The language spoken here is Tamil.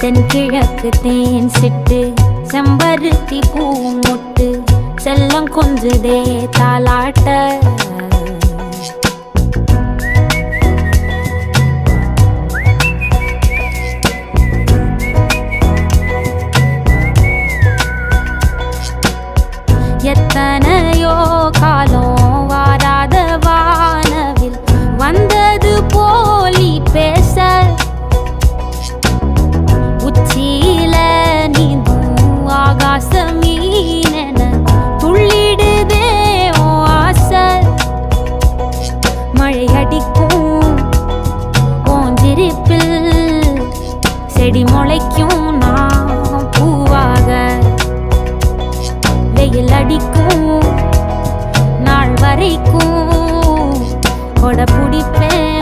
தென்கிழக்கு தேன் சிட்டு செம்பருத்தி பூ முட்டு செல்லம் கொஞ்சுதே தாலாட்ட எத்தனையோ காலம் வாராத வானவில் வந்தது போலி பேச உச்சியில நீந்தும் ஆகாச மீனென துள்ளிடுதே ஓ ஆசை மழை அடிக்கும் ஓஞ்சிருப்பில் செடி முளைக்கும் நான் பூவாக வெயில் அடிக்கும் நாள் வரைக்கும் கொடை பிடிப்பேன்